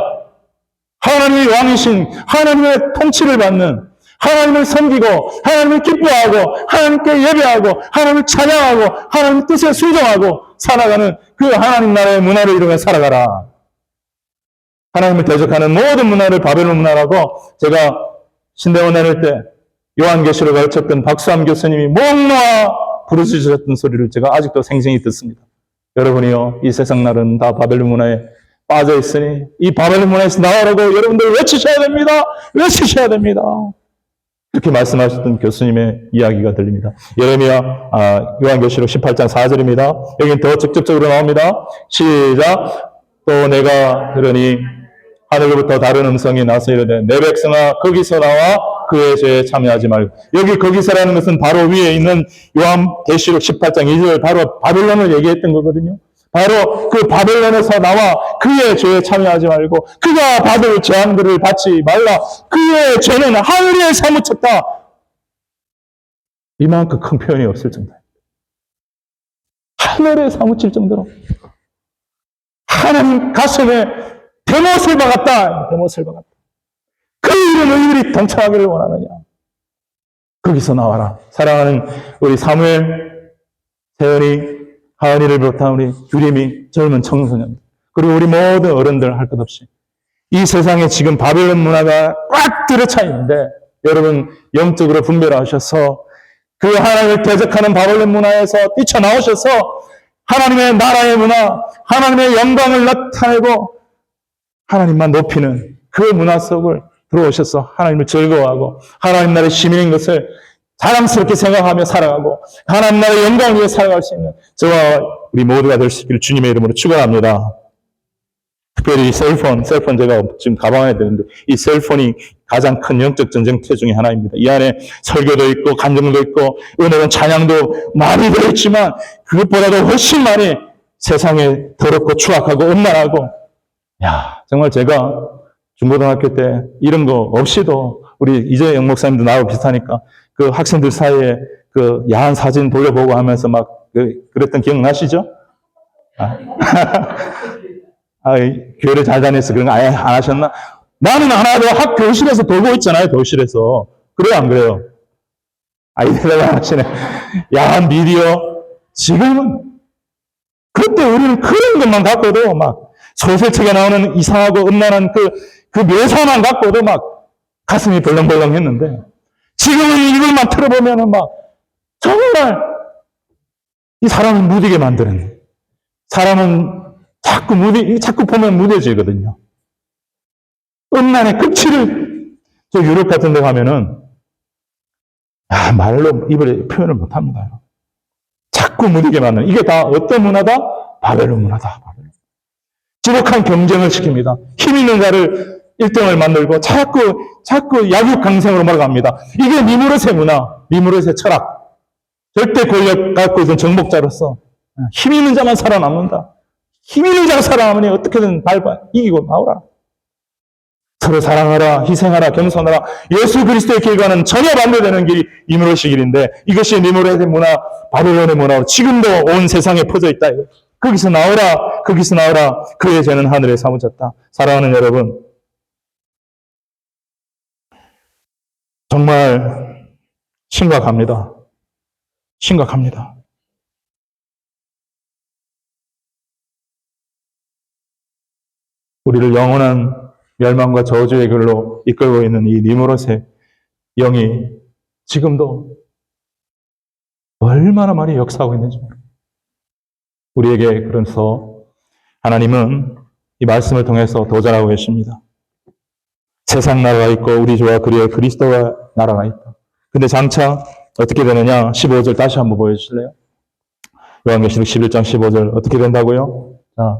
하나님이 왕이신 하나님의 통치를 받는 하나님을 섬기고 하나님을 기뻐하고 하나님께 예배하고 하나님을 찬양하고 하나님의 뜻에 순종하고 살아가는 그 하나님 나라의 문화를 이루며 살아가라. 하나님을 대적하는 모든 문화를 바벨론 문화라고 제가 신대원 다닐 때 요한계시록 가르쳤던 박수함 교수님이 목 놓아 부르짖으셨던 소리를 제가 아직도 생생히 듣습니다. 여러분이요, 이 세상 날은 다 바벨론 문화에 빠져 있으니 이 바벨론 문화에서 나오라고 여러분들 외치셔야 됩니다. 외치셔야 됩니다. 그렇게 말씀하셨던 교수님의 이야기가 들립니다. 예레미야 요한계시록 18장 4절입니다. 여기는 더 직접적으로 나옵니다. 시작. 또 내가 들으니 하늘로부터 다른 음성이 나서 이르되 내 백성아 거기서 나와 그의 죄에 참여하지 말고. 여기 거기서라는 것은 바로 위에 있는 요한계시록 18장 2절 바로 바벨론을 얘기했던 거거든요. 바로 그 바벨론에서 나와 그의 죄에 참여하지 말고 그가 받을 재앙들을 받지 말라. 그의 죄는 하늘에 사무쳤다. 이만큼 큰 표현이 없을 정도예요. 하늘에 사무칠 정도로 하나님 가슴에 대못을 박았다. 대못을 박았다. 그 일을 너희들이 동참하기를 원하느냐. 거기서 나와라. 사랑하는 우리 사무엘, 세연이, 하은이를 비롯한 우리 유림이, 젊은 청소년, 그리고 우리 모든 어른들 할 것 없이 이 세상에 지금 바벨론 문화가 꽉 들어차 있는데 여러분 영적으로 분별하셔서 그 하나님을 대적하는 바벨론 문화에서 뛰쳐나오셔서 하나님의 나라의 문화, 하나님의 영광을 나타내고 하나님만 높이는 그 문화 속을 들어오셔서 하나님을 즐거워하고 하나님 나라의 시민인 것을 자랑스럽게 생각하며 살아가고 하나님 나라의 영광을 위해 살아갈 수 있는 저와 우리 모두가 될 수 있기를 주님의 이름으로 축원합니다. 특별히 이 셀폰 제가 지금 가방에 드는데 이 셀폰이 가장 큰 영적 전쟁터 중에 하나입니다. 이 안에 설교도 있고 간증도 있고 은혜는 찬양도 많이 들어있지만 그것보다도 훨씬 많이 세상에 더럽고 추악하고 음란하고 정말 제가 중고등학교 때 이런 거 없이도 우리 이재영 목사님도 나하고 비슷하니까 그 학생들 사이에 그 야한 사진 돌려보고 하면서 막 그랬던 기억 나시죠? 교회를 잘 다녀서 그런 거 아예 안 하셨나? 나는 안 하도 교실에서 돌고 있잖아요, 교실에서. 그래요, 안 그래요? 대답을 안 하시네. 야한 미디어. 지금은, 그때 우리는 그런 것만 갖고도 막 소설책에 나오는 이상하고 음란한 그 묘사만 갖고도 막 가슴이 벌렁벌렁 했는데, 지금은 이걸만 틀어보면은 막 정말 이 사람을 무디게 만드는, 사람은 자꾸 보면 무뎌지거든요. 음란의 끝을, 저 유럽 같은 데 가면은, 말로 입을 표현을 못 합니다. 자꾸 무디게 만드는, 이게 다 어떤 문화다? 바벨론 문화다. 지독한 경쟁을 시킵니다. 힘 있는 자를 1등을 만들고 자꾸 약육강생으로 몰아갑니다. 이게 니무롯의 문화, 니무롯의 철학. 절대 권력 갖고 있는 정복자로서 힘 있는 자만 살아남는다. 힘 있는 자가 살아남으니 어떻게든 밟아 이기고 나오라. 서로 사랑하라, 희생하라, 겸손하라. 예수 그리스도의 길과는 전혀 반대되는 길이 니무롯의 길인데 이것이 니무롯의 문화, 바벨론의 문화로 지금도 온 세상에 퍼져 있다. 거기서 나오라, 거기서 나오라. 그의 죄는 하늘에 사무쳤다. 사랑하는 여러분, 정말 심각합니다. 심각합니다. 우리를 영원한 멸망과 저주의 길로 이끌고 있는 이 니무롯의 영이 지금도 얼마나 많이 역사하고 있는지 모릅니다. 우리에게 그래서 하나님은 이 말씀을 통해서 도전하고 계십니다. 세상 나라가 있고 우리 주와 그리의 그리스도가 나라가 있다. 근데 장차 어떻게 되느냐? 15절 다시 한번 보여주실래요? 요한계시록 11장 15절 어떻게 된다고요? 자,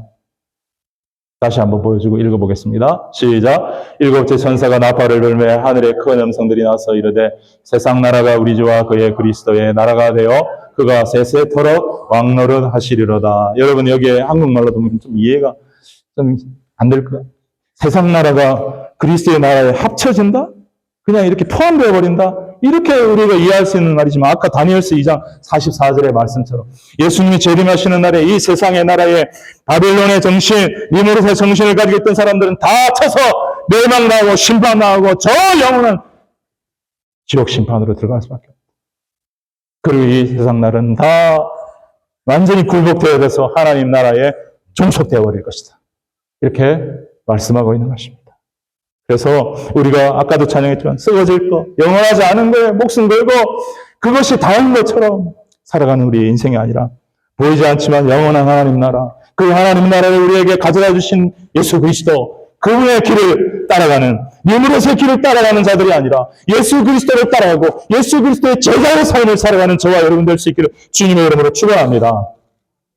다시 한번 보여주고 읽어보겠습니다. 시작. 일곱째 천사가 나팔을 불매 하늘에 큰 음성들이 나서 이르되 세상 나라가 우리 주와 그의 그리스도의 나라가 되어 그가 세세토록 왕노릇 하시리로다. 여러분 여기에 한국말로 보면 좀 이해가 좀 안 될 거예요. 세상 나라가 그리스도의 나라에 합쳐진다? 그냥 이렇게 포함되어 버린다? 이렇게 우리가 이해할 수 있는 말이지만 아까 다니엘서 2장 44절의 말씀처럼 예수님이 재림하시는 날에 이 세상의 나라에 바벨론의 정신, 니무롯의 정신을 가지고 있던 사람들은 다 쳐서 멸망당하고 심판당하고 저 영혼은 지옥 심판으로 들어갈 수밖에 없다. 그리고 이 세상 나라는 다 완전히 굴복되어 돼서 하나님 나라에 종속되어 버릴 것이다. 이렇게 말씀하고 있는 것입니다. 그래서 우리가 아까도 찬양했지만 썩어질 거, 영원하지 않은 거에 목숨 걸고 그것이 다인 것처럼 살아가는 우리의 인생이 아니라 보이지 않지만 영원한 하나님 나라, 그 하나님 나라를 우리에게 가져다 주신 예수 그리스도, 그분의 길을 따라가는, 니무롯의 길을 따라가는 자들이 아니라 예수 그리스도를 따라가고 예수 그리스도의 제자의 삶을 살아가는 저와 여러분 될 수 있기를 주님의 이름으로 축원합니다.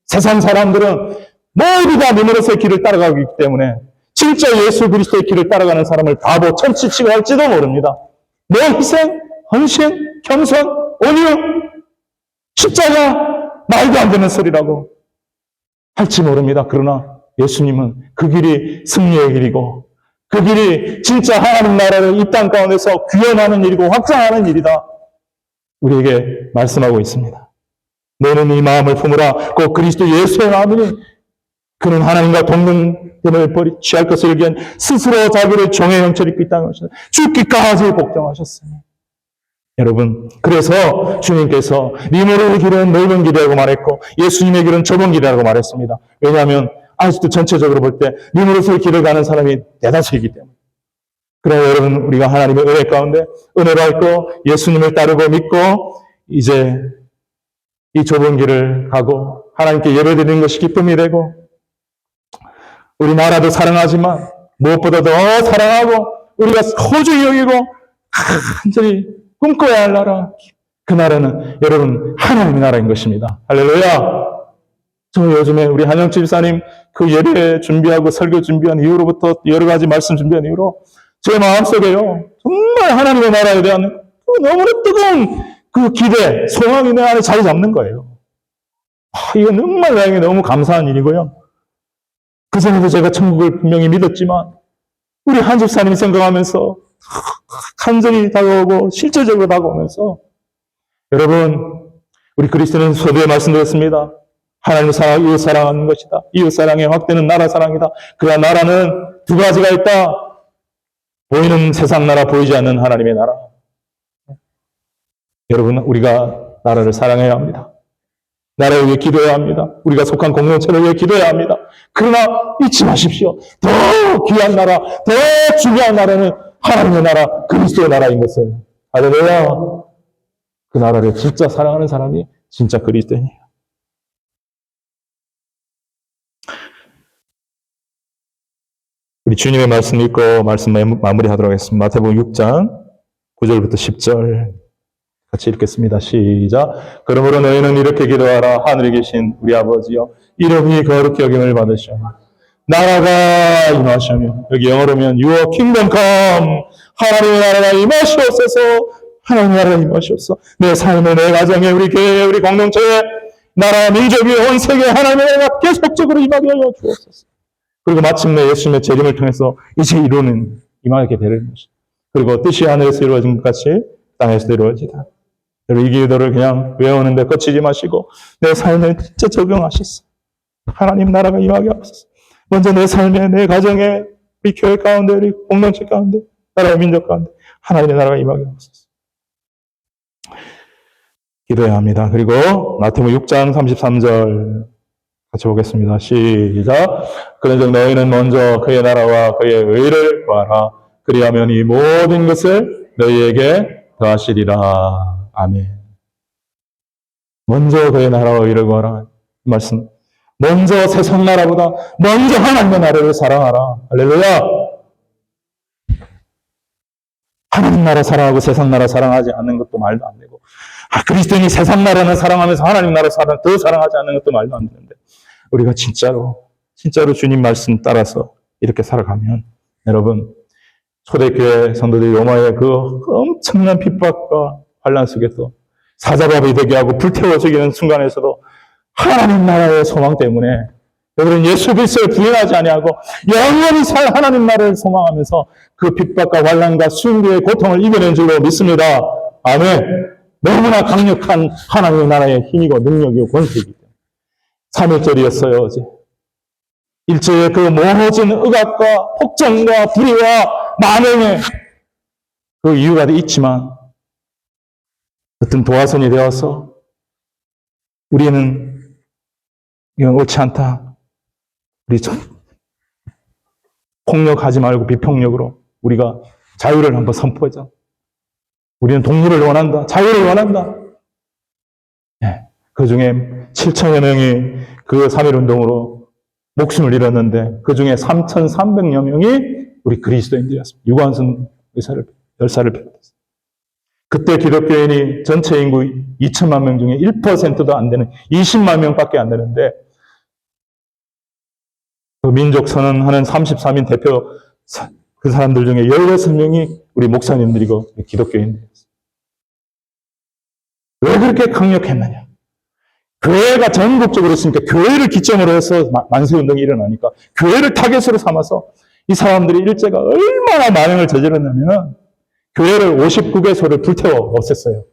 세상 사람들은 모두 다 니무롯의 길을 따라가기 때문에 진짜 예수 그리스도의 길을 따라가는 사람을 바보, 천치치고 할지도 모릅니다. 내 희생, 헌신, 겸손, 온유, 십자가, 말도 안 되는 소리라고 할지 모릅니다. 그러나 예수님은 그 길이 승리의 길이고 그 길이 진짜 하나님 나라를 이 땅 가운데서 구현하는 일이고 확장하는 일이다. 우리에게 말씀하고 있습니다. 너는 이 마음을 품으라. 꼭 그리스도 예수의 마음이니 그는 하나님과 동등됨을 취할 것을 얘기한 스스로 자기를 종의 형체를 입고 이 땅에 오셨다. 죽기까지 복종하셨으니. 여러분, 그래서 주님께서 니무롯의 길은 넓은 길이라고 말했고 예수님의 길은 좁은 길이라고 말했습니다. 왜냐하면 아직도 전체적으로 볼 때 니무롯의 길을 가는 사람이 대다수이기 때문에. 그러나 여러분, 우리가 하나님의 은혜 가운데 은혜로 있고 예수님을 따르고 믿고 이제 이 좁은 길을 가고 하나님께 예배드리는 것이 기쁨이 되고 우리 나라도 사랑하지만 무엇보다 더 사랑하고 우리가 소중히 여기고 간절히 꿈꿔야 할 나라, 그 나라는 여러분 하나님의 나라인 것입니다. 할렐루야. 저 요즘에 우리 한영치 집사님 그 예배 준비하고 설교 준비한 이후로부터 여러 가지 말씀 준비한 이후로 제 마음속에요 정말 하나님의 나라에 대한 너무나 뜨거운 그 기대, 소망이 내 안에 자리 잡는 거예요. 이건 정말 나에게 너무 감사한 일이고요. 그전에도 제가 천국을 분명히 믿었지만 우리 한 집사님 생각하면서 간절히 다가오고 실제적으로 다가오면서 여러분, 우리 그리스도는 서두에 말씀드렸습니다. 하나님을 사랑하고 이웃 사랑하는 것이다. 이웃 사랑의 확대는 나라 사랑이다. 그러나 나라는 두 가지가 있다. 보이는 세상 나라, 보이지 않는 하나님의 나라. 여러분, 우리가 나라를 사랑해야 합니다. 나라를 위해 기도해야 합니다. 우리가 속한 공동체를 위해 기도해야 합니다. 그러나 잊지 마십시오. 더 귀한 나라, 더 중요한 나라는 하나님의 나라, 그리스도의 나라인 것을. 할렐루야. 그 나라를 진짜 사랑하는 사람이 진짜 그리스도인이에요. 우리 주님의 말씀 읽고 말씀 마무리하도록 하겠습니다. 마태복음 6장 9절부터 10절 같이 읽겠습니다. 시작. 그러므로 너희는 이렇게 기도하라. 하늘에 계신 우리 아버지여, 이름이 거룩히 여김을 받으시오. 나라가 임하시며, 여기 영어로면 Your kingdom come. 하나님의 나라가 임하시옵소서. 하나님의 나라가 임하시옵소서. 내 삶에, 내 가정에, 우리 교회에, 우리 공동체에, 나라, 민족이 온 세계에 하나님의 나라가 계속적으로 임하게 하여 주옵소서. 그리고 마침내 예수님의 재림을 통해서 이제 이루는 임하게 되는 것입니다. 그리고 뜻이 하늘에서 이루어진 것 같이 땅에서도 이루어지다. 여러분, 이 기도를 그냥 외우는데 거치지 마시고 내 삶에 진짜 적용하셨어. 하나님 나라가 임하게 하옵소서. 먼저 내 삶에, 내 가정에, 우리 교회 가운데, 우리 공동체 가운데, 나라와 민족 가운데 하나님의 나라가 임하게 하옵소서. 기도해야 합니다. 그리고 마태복음 6장 33절 같이 보겠습니다. 시작. 그런즉 너희는 먼저 그의 나라와 그의 의를 구하라. 그리하면 이 모든 것을 너희에게 더하시리라. 아멘. 먼저 그의 나라와 의를 구하라. 이 말씀 먼저 세상 나라보다 먼저 하나님의 나라를 사랑하라. 할렐루야. 하나님 나라 사랑하고 세상 나라 사랑하지 않는 것도 말도 안 되고, 그리스도인이 세상 나라는 사랑하면서 하나님 나라 더 사랑하지 않는 것도 말도 안 되는데, 우리가 진짜로 주님 말씀 따라서 이렇게 살아가면, 여러분, 초대교회 성도들이 로마의 그 엄청난 핍박과 환난 속에서 사자밥이 되게 하고 불태워 죽이는 순간에서도 하나님 나라의 소망 때문에 여러분 예수 그리스도를 부인하지 아니하고 영원히 살 하나님 나라를 소망하면서 그 핍박과 환난과 순교의 고통을 이겨낸 줄로 믿습니다. 아멘. 너무나 강력한 하나님의 나라의 힘이고 능력이고 권세이기 때문에. 3일절이었어요, 어제. 일제의 그 모호진 억압과 폭정과 불의와 만행의 그 이유가 있지만 어떤 도화선이 되어서 우리는 이건 옳지 않다. 우리 폭력하지 말고 비폭력으로 우리가 자유를 한번 선포하자. 우리는 독립을 원한다. 자유를 원한다. 네. 그 중에 7천여 명이 그 3.1운동으로 목숨을 잃었는데 그 중에 3,300여 명이 우리 그리스도인들이었습니다. 유관순 열사를 비롯해서. 그때 기독교인이 전체 인구 2천만 명 중에 1%도 안 되는 20만 명밖에 안 되는데 그 민족선언하는 33인 대표 그 사람들 중에 16명이 우리 목사님들이고 기독교인들이었어요. 왜 그렇게 강력했느냐? 교회가 전국적으로 있으니까 교회를 기점으로 해서 만세운동이 일어나니까 교회를 타겟으로 삼아서 이 사람들이 일제가 얼마나 만행을 저질렀냐면 교회를 59개소를 불태워 없앴어요.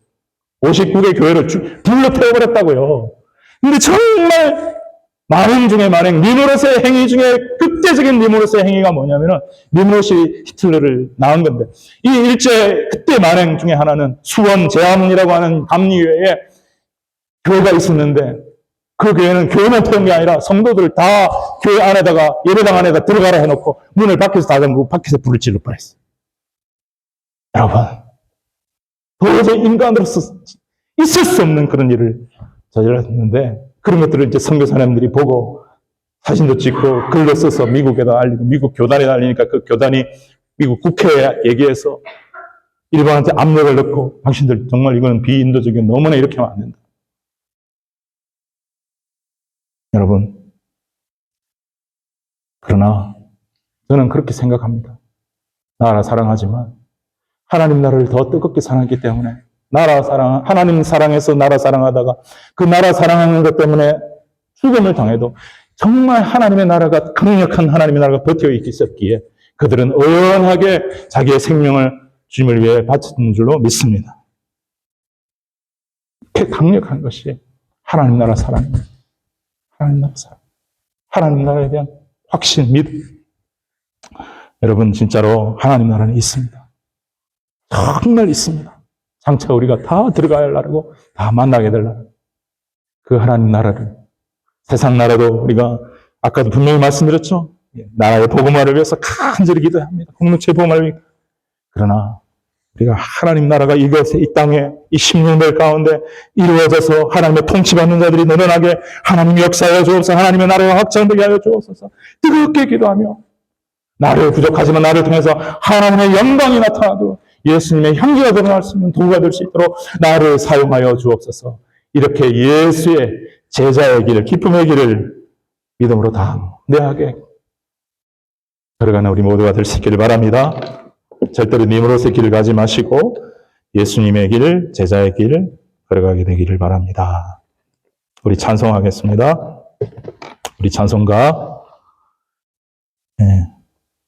59개 교회를 불로 태워버렸다고요. 근데 정말 만행 중에 만행, 니무롯의 행위 중에 극대적인 니무롯의 행위가 뭐냐면은 니무롯이 히틀러를 낳은 건데 이 일제 그때 만행 중에 하나는 수원 제암이라고 하는 감리교회에 교회가 있었는데 그 교회는 교회만 태운 게 아니라 성도들 다 교회 안에다가 예배당 안에다 들어가라 해놓고 문을 밖에서 닫아놓고 밖에서 불을 질러 버렸어요. 여러분, 도저히 인간으로서 있을 수 없는 그런 일을 저질렀는데 그런 것들을 이제 선교사님들이 보고 사진도 찍고 글로 써서 미국에다 알리고 미국 교단에 알리니까 그 교단이 미국 국회에 얘기해서 일본한테 압력을 넣고 당신들 정말 이거는 비인도적이고 너무나 이렇게 하면 안 된다. 여러분, 그러나 저는 그렇게 생각합니다. 나라 사랑하지만 하나님 나라를 더 뜨겁게 사랑했기 때문에 하나님 사랑해서 나라 사랑하다가 그 나라 사랑하는 것 때문에 죽음을 당해도 정말 하나님의 나라가 강력한 하나님의 나라가 버텨 있었기에 그들은 의연하게 자기의 생명을 주님을 위해 바쳤는 줄로 믿습니다. 이렇게 강력한 것이 하나님 나라 사랑입니다. 하나님 나라 사랑. 하나님 나라에 대한 확신, 믿음. 여러분 진짜로 하나님 나라는 있습니다. 정말 있습니다. 장차 우리가 다 들어가야 할 나라고 다 만나게 될 나라. 그 하나님 나라를 세상 나라도 우리가 아까도 분명히 말씀드렸죠. 나라의 복음화를 위해서 간절히 기도합니다. 공동체 복음화를 위해서. 그러나 우리가 하나님 나라가 이것에 이 땅에 이 십년들 가운데 이루어져서 하나님의 통치받는 자들이 늘어나게 하나님 역사하여 주옵소서. 하나님의 나라가 확장되게 하여 주옵소서. 뜨겁게 기도하며 나를 부족하지만 나를 통해서 하나님의 영광이 나타나도록 예수님의 향기가 드러날 수 있는 도구가 될 수 있도록 나를 사용하여 주옵소서. 이렇게 예수의 제자의 길을, 기쁨의 길을 믿음으로 담대하게 걸어가는 우리 모두가 될 수 있기를 바랍니다. 절대로 니무롯의 길을 가지 마시고 예수님의 길, 제자의 길을 걸어가게 되기를 바랍니다. 우리 찬송하겠습니다. 우리 찬송가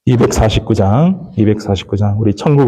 249장 우리 천국